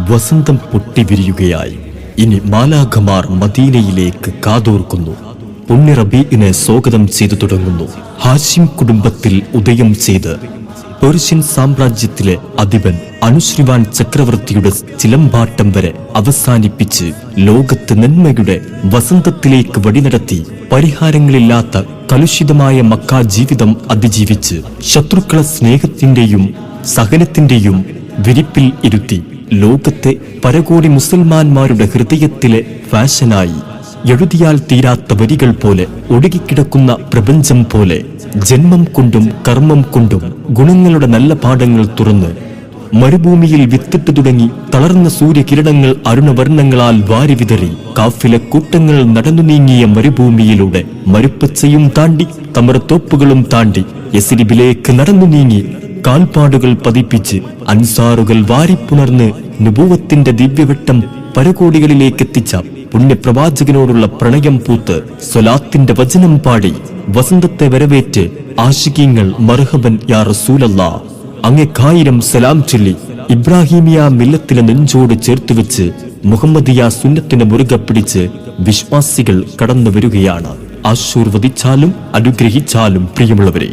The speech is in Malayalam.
വസന്തം പൊട്ടിവിരിയുകയായി. ഇനി മാലാഖമാർ മദീനയിലേക്ക് കാതോർക്കുന്നു. പുണ്യ റബീഇനെ സ്വാഗതം ചെയ്തു തുടങ്ങുന്നു. ഹാഷിം കുടുംബത്തിൽ ഉദയം ചെയ്ത് പേർഷ്യൻ സാമ്രാജ്യത്തിലെ അധിപൻ അനുശ്രീവാൻ ചക്രവർത്തിയുടെ ചിലമ്പാട്ടം വരെ അവസാനിപ്പിച്ച് ലോകത്ത് നന്മയുടെ വസന്തത്തിലേക്ക് വഴിനടത്തി പരിഹാരങ്ങളില്ലാത്ത കലുഷിതമായ മക്ക ജീവിതം അതിജീവിച്ച് ശത്രുക്കളെ സ്നേഹത്തിന്റെയും സഹനത്തിന്റെയും വിരിപ്പിൽ ഇരുത്തി ലോകത്തെ പരകോടി മുസൽമാന്മാരുടെ ഹൃദയത്തിലെ ഫാഷനായി എഴുതിയാൽ തീരാത്ത വരികൾ പോലെ ഒഴുകിക്കിടക്കുന്ന പ്രപഞ്ചം പോലെ ജന്മം കൊണ്ടും കർമ്മം കൊണ്ടും ഗുണങ്ങളുടെ നല്ല പാഠങ്ങൾ തുറന്ന് മരുഭൂമിയിൽ വിത്തിട്ട് തുടങ്ങി തളർന്ന സൂര്യകിരണങ്ങൾ അരുണവർണ്ണങ്ങളാൽ വാരി വിതറി കാഫില കൂട്ടങ്ങൾ നടന്നു നീങ്ങിയ മരുഭൂമിയിലൂടെ മരുപ്പച്ചയും താണ്ടി തമറത്തോപ്പുകളും താണ്ടി യസ്രിബിലേക്ക് നടന്നു നീങ്ങി കാൽപ്പാടുകൾ പതിപ്പിച്ച് അൻസാറുകൾ വാരിപ്പുണർന്ന് നുബൂവത്തിന്റെ ദിവ്യവട്ടം പരകോടികളിലേക്കെത്തിച്ച പുണ്യപ്രവാചകനോടുള്ള പ്രണയം പൂത്ത് സ്വലാത്തിന്റെ വചനം പാടി വസന്തത്തെ വരവേറ്റ് ആശികീങ്ങൾ മർഹബൻ യാ റസൂലല്ലാ, അങ്ങേക്കായിരം സലാം ചൊല്ലി ഇബ്രാഹിമിയ മില്ലത്തിലെ നെഞ്ചോട് ചേർത്തുവെച്ച് മുഹമ്മദിയ സുന്നത്തിനെ മുറുകെ പിടിച്ച് വിശ്വാസികൾ കടന്നു വരികയാണ്. ആശീർവദിച്ചാലും അനുഗ്രഹിച്ചാലും പ്രിയമുള്ളവരെ,